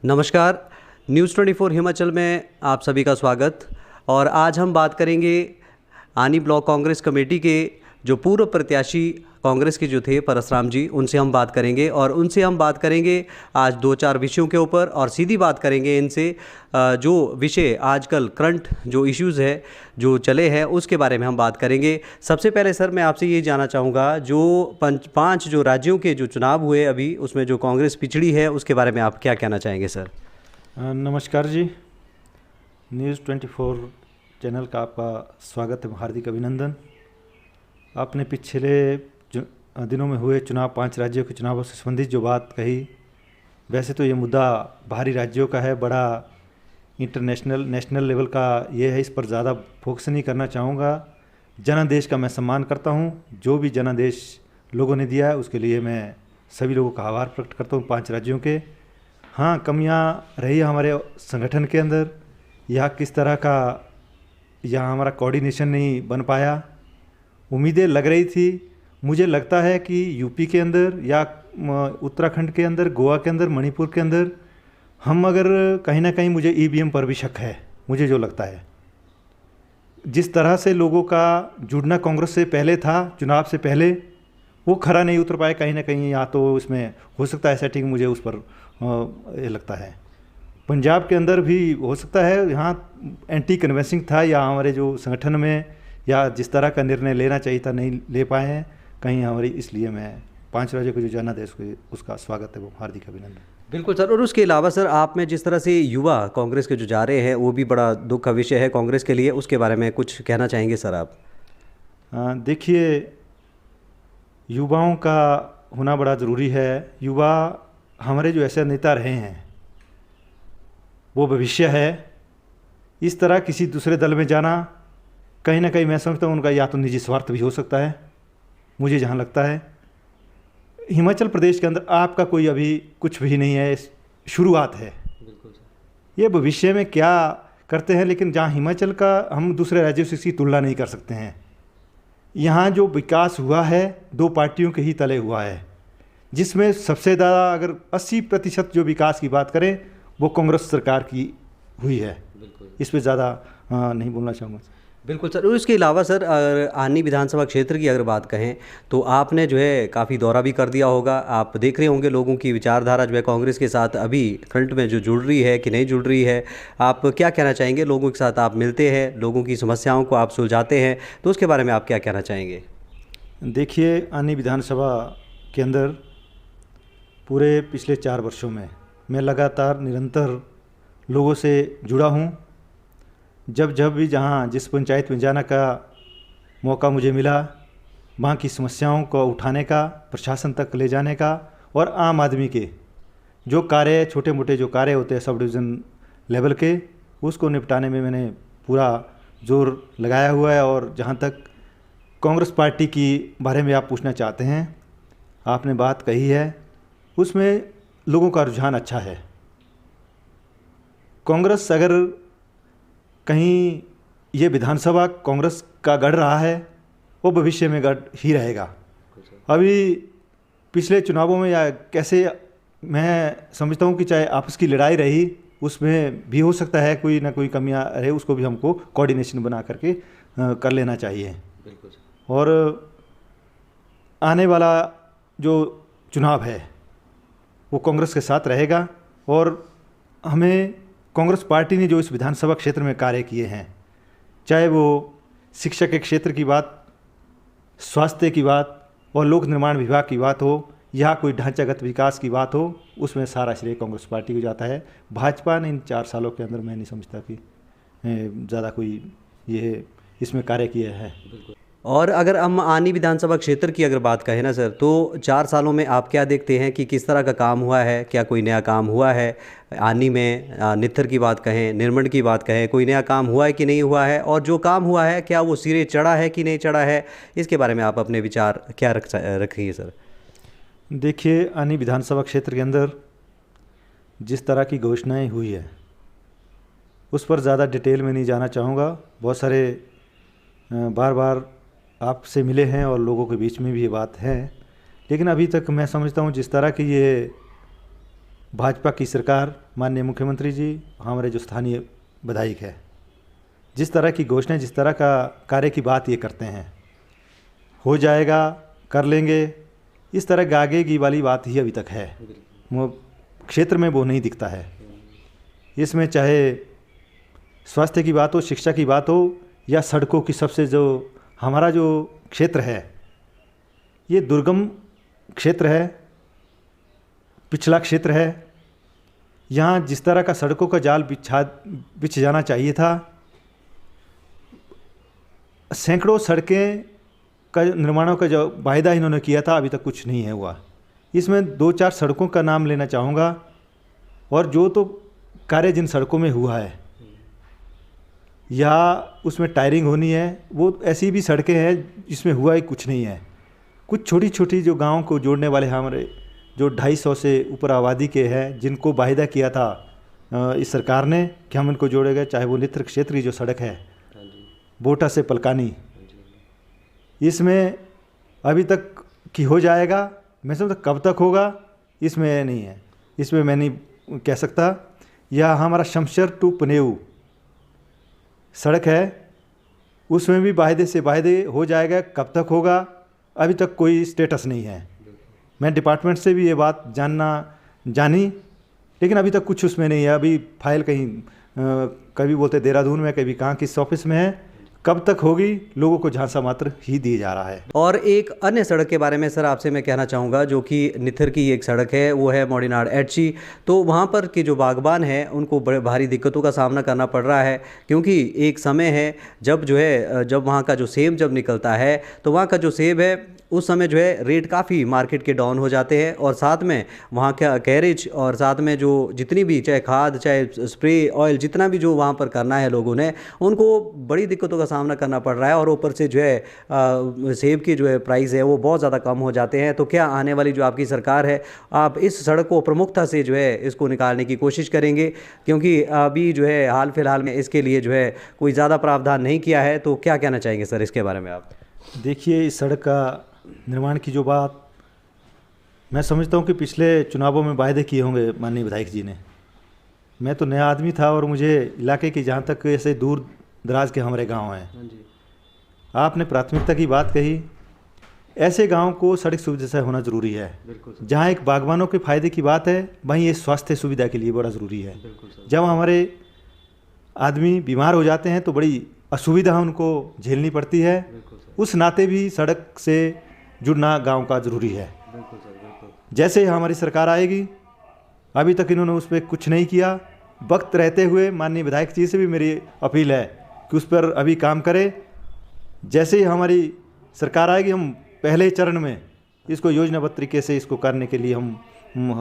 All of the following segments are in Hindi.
नमस्कार। न्यूज़ 24 हिमाचल में आप सभी का स्वागत। और आज हम बात करेंगे आनी ब्लॉक कांग्रेस कमेटी के जो पूर्व प्रत्याशी कांग्रेस के जो थे परसराम जी, उनसे हम बात करेंगे और उनसे हम बात करेंगे आज 2-4 विषयों के ऊपर और सीधी बात करेंगे इनसे जो विषय आजकल करंट जो इश्यूज़ है जो चले हैं उसके बारे में हम बात करेंगे। सबसे पहले सर मैं आपसे ये जानना चाहूँगा जो पाँच जो राज्यों के जो चुनाव हुए अभी उसमें जो कांग्रेस पिछड़ी है उसके बारे में आप क्या कहना चाहेंगे सर? नमस्कार जी। न्यूज़ 24 चैनल का आपका स्वागत है, हार्दिक अभिनंदन। आपने पिछले दिनों में हुए चुनाव 5 राज्यों के चुनावों से संबंधित जो बात कही, वैसे तो ये मुद्दा बाहरी राज्यों का है, बड़ा नेशनल लेवल का ये है, इस पर ज़्यादा फोकस नहीं करना चाहूँगा। जनादेश का मैं सम्मान करता हूँ, जो भी जनादेश लोगों ने दिया है उसके लिए मैं सभी लोगों का आभार प्रकट करता हूँ 5 राज्यों के। हाँ, कमियाँ रही है हमारे संगठन के अंदर, या किस तरह का यहाँ हमारा कोऑर्डिनेशन नहीं बन पाया। उम्मीदें लग रही थी, मुझे लगता है कि यूपी के अंदर या उत्तराखंड के अंदर, गोवा के अंदर, मणिपुर के अंदर हम अगर कहीं ना कहीं, मुझे ईवीएम पर भी शक है। मुझे जो लगता है जिस तरह से लोगों का जुड़ना कांग्रेस से पहले था, चुनाव से पहले, वो खरा नहीं उतर पाए कहीं ना कहीं, या तो इसमें हो सकता है सेटिंग, मुझे उस पर ये लगता है। पंजाब के अंदर भी हो सकता है यहाँ एंटी कन्विंसिंग था, या हमारे जो संगठन में या जिस तरह का निर्णय लेना चाहिए था नहीं ले पाए हैं कहीं हमारी, इसलिए मैं 5 राज्यों के जो जनादेश हुए उसका स्वागत है, वो हार्दिक अभिनंदन। बिल्कुल सर। और उसके अलावा सर आप में जिस तरह से युवा कांग्रेस के जो जा रहे हैं वो भी बड़ा दुख का विषय है कांग्रेस के लिए, उसके बारे में कुछ कहना चाहेंगे सर आप? देखिए, युवाओं का होना बड़ा ज़रूरी है। युवा हमारे जो ऐसे नेता रहे हैं वो भविष्य है। इस तरह किसी दूसरे दल में जाना कहीं ना कहीं मैं समझता हूँ उनका या तो निजी स्वार्थ भी हो सकता है। मुझे जहाँ लगता है हिमाचल प्रदेश के अंदर आपका कोई अभी कुछ भी नहीं है, शुरुआत है। बिल्कुल सर। ये भविष्य में क्या करते हैं, लेकिन जहाँ हिमाचल का हम दूसरे राज्यों से इसकी तुलना नहीं कर सकते हैं। यहाँ जो विकास हुआ है 2 पार्टियों के ही तले हुआ है, जिसमें सबसे ज़्यादा अगर 80% जो विकास की बात करें वो कांग्रेस सरकार की हुई है। इस पर ज़्यादा नहीं बोलना चाहूँगा। बिल्कुल सर। और इसके अलावा सर आनी विधानसभा क्षेत्र की अगर बात कहें तो आपने जो है काफ़ी दौरा भी कर दिया होगा, आप देख रहे होंगे लोगों की विचारधारा जो है कांग्रेस के साथ अभी फ्रंट में जो जुड़ रही है कि नहीं जुड़ रही है। आप क्या कहना चाहेंगे? लोगों के साथ आप मिलते हैं, लोगों की समस्याओं को आप सुलझाते हैं, तो उसके बारे में आप क्या कहना चाहेंगे? देखिए, आनी विधानसभा के अंदर पूरे पिछले 4 वर्षों में मैं लगातार निरंतर लोगों से जुड़ा हूँ। जब भी जहाँ जिस पंचायत में जाने का मौका मुझे मिला, वहाँ की समस्याओं को उठाने का, प्रशासन तक ले जाने का, और आम आदमी के जो कार्य, छोटे मोटे जो कार्य होते हैं सब डिवीज़न लेवल के, उसको निपटाने में मैंने पूरा जोर लगाया हुआ है। और जहाँ तक कांग्रेस पार्टी की बारे में आप पूछना चाहते हैं, आपने बात कही है, उसमें लोगों का रुझान अच्छा है। कांग्रेस अगर कहीं ये विधानसभा कांग्रेस का गढ़ रहा है, वो भविष्य में गढ़ ही रहेगा। अभी पिछले चुनावों में या कैसे, मैं समझता हूँ कि चाहे आपस की लड़ाई रही, उसमें भी हो सकता है कोई ना कोई कमियां रहे, उसको भी हमको कोऑर्डिनेशन बना करके कर लेना चाहिए। और आने वाला जो चुनाव है वो कांग्रेस के साथ रहेगा। और हमें कांग्रेस पार्टी ने जो इस विधानसभा क्षेत्र में कार्य किए हैं, चाहे वो शिक्षा के क्षेत्र की बात, स्वास्थ्य की बात और लोक निर्माण विभाग की बात हो, या कोई ढांचागत विकास की बात हो, उसमें सारा श्रेय कांग्रेस पार्टी को जाता है। भाजपा ने इन 4 सालों के अंदर मैं नहीं समझता कि ज़्यादा कोई ये इसमें कार्य किया है। और अगर हम आनी विधानसभा क्षेत्र की अगर बात कहें ना सर, तो 4 सालों में आप क्या देखते हैं कि किस तरह का काम हुआ है? क्या कोई नया काम हुआ है आनी में? नित्थर की बात कहें, निर्मंड की बात कहें, कोई नया काम हुआ है कि नहीं हुआ है? और जो काम हुआ है क्या वो सिरे चढ़ा है कि नहीं चढ़ा है? इसके बारे में आप अपने विचार क्या रखिए सर? देखिए, आनी विधानसभा क्षेत्र के अंदर जिस तरह की घोषणाएं हुई है उस पर ज़्यादा डिटेल में नहीं जाना चाहूँगा। बहुत सारे बार बार आपसे मिले हैं और लोगों के बीच में भी ये बात है, लेकिन अभी तक मैं समझता हूँ जिस तरह की ये भाजपा की सरकार, माननीय मुख्यमंत्री जी, हमारे जो स्थानीय विधायक है, जिस तरह की घोषणा, जिस तरह का कार्य की बात ये करते हैं, हो जाएगा, कर लेंगे, इस तरह गागेगी वाली बात ही अभी तक है। वो क्षेत्र में वो नहीं दिखता है। इसमें चाहे स्वास्थ्य की बात हो, शिक्षा की बात हो, या सड़कों की, सबसे जो हमारा जो क्षेत्र है ये दुर्गम क्षेत्र है, पिछड़ा क्षेत्र है। यहाँ जिस तरह का सड़कों का जाल बिछ जाना चाहिए था, सैकड़ों सड़कें का निर्माणों का जो वायदा इन्होंने किया था अभी तक कुछ नहीं है हुआ। इसमें 2-4 सड़कों का नाम लेना चाहूँगा, और जो तो कार्य जिन सड़कों में हुआ है या उसमें टायरिंग होनी है, वो ऐसी भी सड़कें हैं जिसमें हुआ ही कुछ नहीं है। कुछ छोटी छोटी जो गाँव को जोड़ने वाले हमारे जो 250 से ऊपर आबादी के हैं, जिनको वायदा किया था इस सरकार ने कि हम इनको जोड़ेंगे, चाहे वो नित्र क्षेत्र की जो सड़क है बोटा से पलकानी, इसमें अभी तक कि हो जाएगा, मैं समझता कब तक होगा इसमें नहीं है, इसमें मैं नहीं कह सकता। या हमारा शमशेर टू पनेऊ सड़क है, उसमें भी वायदे से वायदे हो जाएगा, कब तक होगा अभी तक कोई स्टेटस नहीं है। मैं डिपार्टमेंट से भी ये बात जानी, लेकिन अभी तक कुछ उसमें नहीं है। अभी फाइल कहीं कभी बोलते देहरादून में, कभी कहाँ किस ऑफिस में है, कब तक होगी लोगों को झांसा मात्र ही दिया जा रहा है। और एक अन्य सड़क के बारे में सर आपसे मैं कहना चाहूँगा, जो कि निथर की एक सड़क है, वो है मोड़ीनाड़ एटची। तो वहाँ पर के जो बागबान हैं उनको बड़े भारी दिक्कतों का सामना करना पड़ रहा है, क्योंकि एक समय है जब वहाँ का जो सेब जब निकलता है तो वहाँ का जो सेब है उस समय जो है रेट काफ़ी मार्केट के डाउन हो जाते हैं, और साथ में वहाँ का कैरेज और साथ में जो जितनी भी चाहे खाद चाहे स्प्रे ऑयल जितना भी जो वहाँ पर करना है लोगों ने, उनको बड़ी दिक्कतों का सामना करना पड़ रहा है। और ऊपर से जो है सेब की जो है प्राइस है वो बहुत ज़्यादा कम हो जाते हैं। तो क्या आने वाली जो आपकी सरकार है, आप इस सड़क को प्रमुखता से जो है इसको निकालने की कोशिश करेंगे? क्योंकि अभी जो है हाल फिलहाल में इसके लिए जो है कोई ज़्यादा प्रावधान नहीं किया है। तो क्या कहना चाहेंगे सर इसके बारे में आप? देखिए, इस सड़क का निर्माण की जो बात, मैं समझता हूँ कि पिछले चुनावों में वायदे किए होंगे माननीय विधायक जी ने। मैं तो नया आदमी था और मुझे इलाके की जहाँ तक ऐसे दूर दराज के हमारे गांव हैं, आपने प्राथमिकता की बात कही, ऐसे गांव को सड़क सुविधा से होना ज़रूरी है। जहाँ एक बागवानों के फ़ायदे की बात है, वहीं ये स्वास्थ्य सुविधा के लिए बड़ा ज़रूरी है। जब हमारे आदमी बीमार हो जाते हैं तो बड़ी असुविधा उनको झेलनी पड़ती है, उस नाते भी सड़क से जुड़ना गांव का ज़रूरी है। जैसे ही हमारी सरकार आएगी, अभी तक इन्होंने उस पर कुछ नहीं किया, वक्त रहते हुए माननीय विधायक जी से भी मेरी अपील है कि उस पर अभी काम करें। जैसे ही हमारी सरकार आएगी, हम पहले चरण में इसको योजनाबद्ध तरीके से इसको करने के लिए हम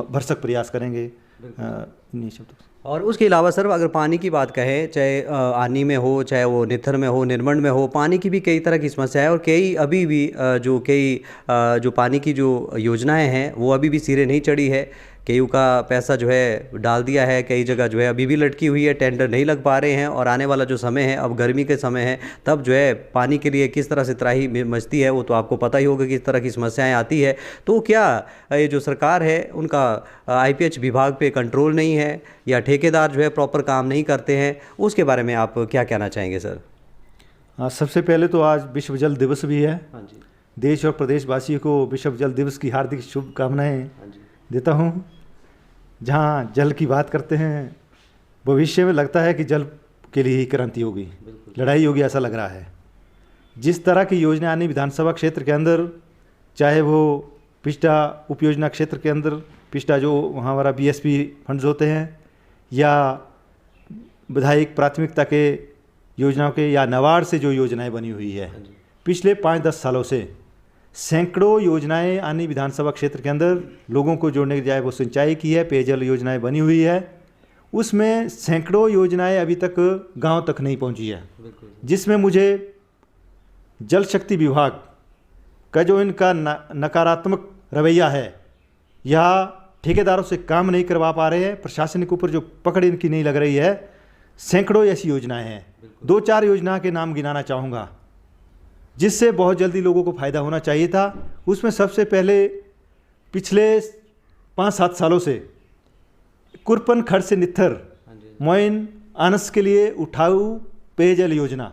भरसक प्रयास करेंगे। इन्हीं शब्दों। और उसके अलावा सर अगर पानी की बात कहें, चाहे आनी में हो, चाहे वो निथर में हो, निर्मंड में हो, पानी की भी कई तरह की समस्या है, और कई अभी भी जो पानी की जो योजनाएं हैं वो अभी भी सिरे नहीं चढ़ी है। कईयों का पैसा जो है डाल दिया है, कई जगह जो है अभी भी लटकी हुई है, टेंडर नहीं लग पा रहे हैं। और आने वाला जो समय है, अब गर्मी के समय है, तब जो है पानी के लिए किस तरह से त्राही मचती है वो तो आपको पता ही होगा, किस तरह की समस्याएं आती है। तो क्या ये जो सरकार है उनका IPH विभाग पे कंट्रोल नहीं है, या ठेकेदार जो है प्रॉपर काम नहीं करते हैं? उसके बारे में आप क्या कहना चाहेंगे सर? सबसे पहले तो आज विश्व जल दिवस भी है। हाँ जी। देश और प्रदेशवासियों को विश्व जल दिवस की हार्दिक शुभकामनाएं देता हूँ। जहाँ जल की बात करते हैं, भविष्य में लगता है कि जल के लिए ही क्रांति होगी, लड़ाई होगी, ऐसा लग रहा है। जिस तरह की योजना आनी विधानसभा क्षेत्र के अंदर, चाहे वो पिछड़ा उपयोजना क्षेत्र के अंदर, पिछड़ा जो हमारा BSP फंड्स होते हैं, या विधायक प्राथमिकता के योजनाओं के, या नाबार्ड से जो योजनाएं बनी हुई है, पिछले 5-10 सालों से सैकड़ों योजनाएं आनी विधानसभा क्षेत्र के अंदर लोगों को जोड़ने की, चाहे वो सिंचाई की है, पेयजल योजनाएं बनी हुई है, उसमें सैकड़ों योजनाएं अभी तक गांव तक नहीं पहुंची है। जिसमें मुझे जल शक्ति विभाग का जो इनका नकारात्मक रवैया है, या ठेकेदारों से काम नहीं करवा पा रहे हैं, प्रशासन के ऊपर जो पकड़ इनकी नहीं लग रही है, सैकड़ों ऐसी योजनाएं हैं। 2-4 योजना के नाम गिनाना चाहूँगा जिससे बहुत जल्दी लोगों को फ़ायदा होना चाहिए था। उसमें सबसे पहले पिछले 5-7 सालों से कुरपन खड़ से नित्थर मोइन आनस के लिए उठाऊ पेयजल योजना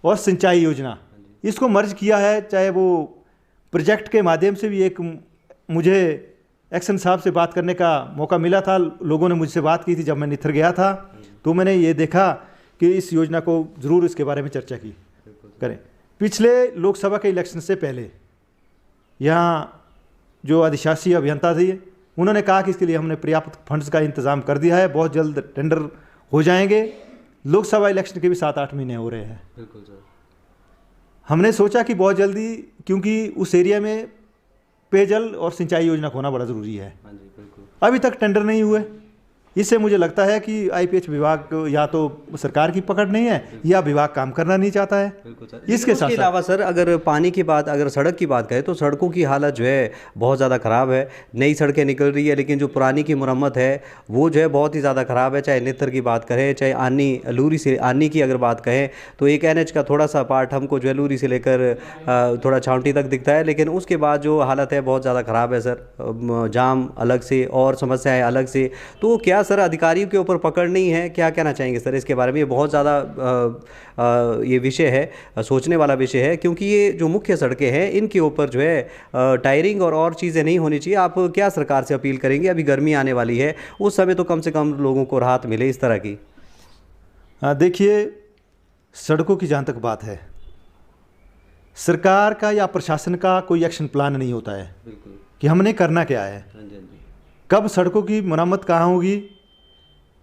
और सिंचाई योजना इसको मर्ज किया है। चाहे वो प्रोजेक्ट के माध्यम से भी एक मुझे एक्शन साहब से बात करने का मौका मिला था, लोगों ने मुझसे बात की थी जब मैं नित्थर गया था, तो मैंने ये देखा कि इस योजना को ज़रूर इसके बारे में चर्चा की करें। पिछले लोकसभा के इलेक्शन से पहले यहाँ जो अधिशासी अभियंता थे उन्होंने कहा कि इसके लिए हमने पर्याप्त फंड्स का इंतज़ाम कर दिया है, बहुत जल्द टेंडर हो जाएंगे। लोकसभा इलेक्शन के भी 7-8 महीने हो रहे हैं। बिल्कुल सर। हमने सोचा कि बहुत जल्दी, क्योंकि उस एरिया में पेयजल और सिंचाई योजना को होना बड़ा ज़रूरी है। हाँ जी बिल्कुल। अभी तक टेंडर नहीं हुए। इससे मुझे लगता है कि आईपीएच विभाग या तो सरकार की पकड़ नहीं है या विभाग काम करना नहीं चाहता है। बिल्कुल सर। इसके साथ अलावा सर अगर पानी की बात, अगर सड़क की बात करें तो सड़कों की हालत जो है बहुत ज़्यादा ख़राब है। नई सड़कें निकल रही है लेकिन जो पुरानी की मुरम्मत है वो जो है बहुत ही ज़्यादा ख़राब है। चाहे नित्थर की बात करें, चाहे आनी लूरी से आनी की अगर बात कहें तो एक NH का थोड़ा सा पार्ट हमको जो है लूरी से लेकर थोड़ा छावटी तक दिखता है, लेकिन उसके बाद जो हालत है बहुत ज़्यादा ख़राब है सर। जाम अलग से और समस्याएँ अलग से। तो क्या सर अधिकारियों के ऊपर पकड़ नहीं है? क्या कहना चाहेंगे सर इसके बारे में? ये बहुत ज़्यादा ये विषय है, सोचने वाला विषय है, क्योंकि ये जो मुख्य सड़कें हैं इनके ऊपर जो है टायरिंग और चीज़ें नहीं होनी चाहिए। आप क्या सरकार से अपील करेंगे? अभी गर्मी आने वाली है, उस समय तो कम से कम लोगों को राहत मिले इस तरह की। देखिए, सड़कों की जहाँ तक बात है, सरकार का या प्रशासन का कोई एक्शन प्लान नहीं होता है कि हमने करना क्या है, कब सड़कों की मरम्मत कहाँ होगी,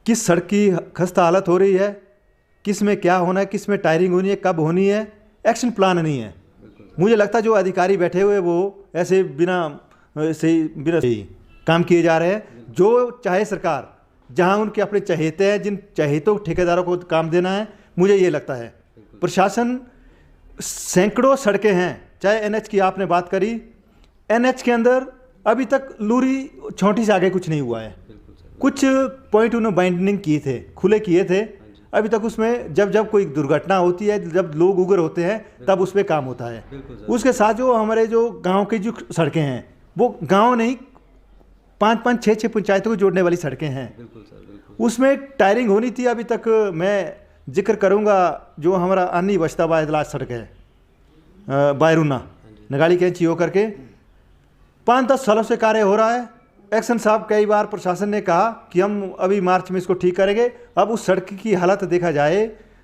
किस सड़क की खस्ता हालत हो रही है, किस में क्या होना है, किस में टायरिंग होनी है, कब होनी है, एक्शन प्लान नहीं है। मुझे लगता है जो अधिकारी बैठे हुए वो ऐसे बिना काम किए जा रहे हैं। जो चाहे सरकार, जहां उनके अपने चहेते हैं, जिन चहेतों ठेकेदारों को काम देना है, मुझे ये लगता है प्रशासन, सैकड़ों सड़कें हैं, चाहे NH की आपने बात करी, NH के अंदर अभी तक लूरी छोटी से आगे कुछ नहीं हुआ है। कुछ पॉइंट उन्होंने बाइंडिंग किए थे, खुले किए थे, अभी तक उसमें जब कोई दुर्घटना होती है, जब लोग उगर होते हैं तब उस पर काम होता है। उसके साथ जो हमारे जो गांव की जो सड़कें हैं वो गांव नहीं 5-5, 6-6 पंचायतों को जोड़ने वाली सड़कें हैं, उसमें टायरिंग होनी थी। अभी तक मैं जिक्र करूंगा जो हमारा आनी बस्ताबाद लास्ट सड़क है, बायरूना नगाड़ी कैंची होकर के 5-10 सालों से कार्य हो रहा है। एक्शन साहब कई बार प्रशासन ने कहा कि हम अभी मार्च में इसको ठीक करेंगे। अब उस सड़क की हालत देखा जाए,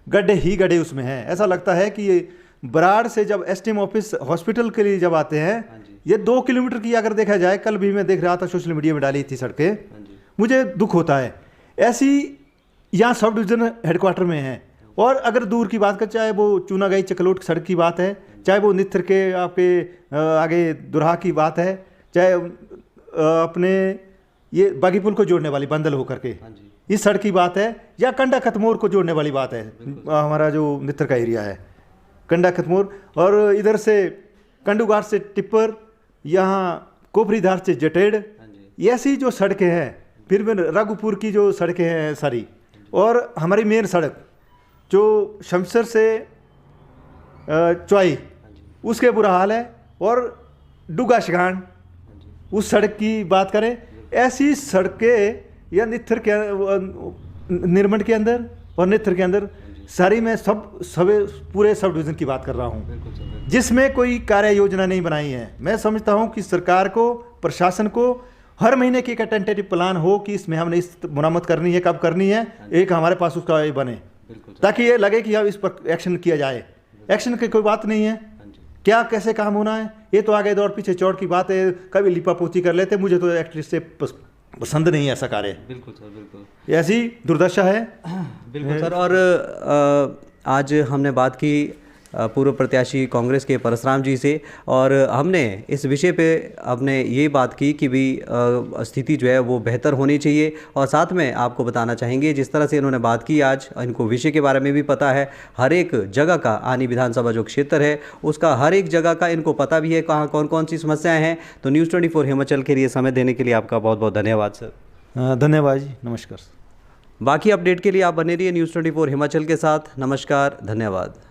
गड्ढे ही गड्ढे उसमें हैं। ऐसा लगता है कि बराड़ से जब STM ऑफिस हॉस्पिटल के लिए जब आते हैं, ये 2 किलोमीटर की अगर देखा जाए, कल भी मैं देख रहा था सोशल मीडिया में डाली थी सड़कें, मुझे दुख होता है। ऐसी यहाँ सब डिवीज़न हेडक्वार्टर में है। और अगर दूर की बात करें, चाहे वो चूनागाई चकलोट सड़क की बात है, चाहे वो नित्थर के आपके आगे दुराहा की बात है, चाहे अपने ये बागीपुल को जोड़ने वाली बंदल होकर के इस सड़क की बात है, या कंडा खतमोर को जोड़ने वाली बात है, हमारा जो नित्थर का एरिया है कंडा खतमोर, और इधर से कंडूघाट से टिप्पर, यहाँ कोपरीधार से जटेड़, ऐसी जो सड़कें हैं, फिर राघोपुर की जो सड़कें हैं सारी, और हमारी मेन सड़क जो शमशर से चौई, उसके बुरा हाल है। और डुगा शगान उस सड़क की बात करें, ऐसी सड़कें या नित्थर के निर्मंड के अंदर और नित्थर के अंदर सारी में पूरे सब डिवीज़न की बात कर रहा हूँ, जिसमें कोई कार्य योजना नहीं बनाई है। मैं समझता हूँ कि सरकार को, प्रशासन को हर महीने की एक टेंटेटिव प्लान हो कि इसमें हमने इस मरम्मत करनी है, कब करनी है, एक हमारे पास उसका ये बने, ताकि ये लगे कि अब इस पर एक्शन किया जाए। एक्शन की कोई बात नहीं है, क्या कैसे काम होना है, ये तो आगे दौड़ पीछे चौड़ की बात है, कभी लिपापोती कर लेते। मुझे तो एक्चुअली से पसंद नहीं है ऐसा कार्य। बिल्कुल सर, बिल्कुल ऐसी दुर्दशा है। बिल्कुल सर। और आज हमने बात की पूर्व प्रत्याशी कांग्रेस के परसराम जी से, और हमने इस विषय पे हमने ये बात की कि भी स्थिति जो है वो बेहतर होनी चाहिए। और साथ में आपको बताना चाहेंगे, जिस तरह से इन्होंने बात की आज, इनको विषय के बारे में भी पता है, हर एक जगह का, आनी विधानसभा जो क्षेत्र है उसका हर एक जगह का इनको पता भी है कहाँ कौन कौन सी समस्याएँ हैं। तो न्यूज़ 24 हिमाचल के लिए समय देने के लिए आपका बहुत बहुत धन्यवाद सर। धन्यवाद जी, नमस्कार। बाकी अपडेट के लिए आप बने रहिए न्यूज़ 24 हिमाचल के साथ। नमस्कार, धन्यवाद।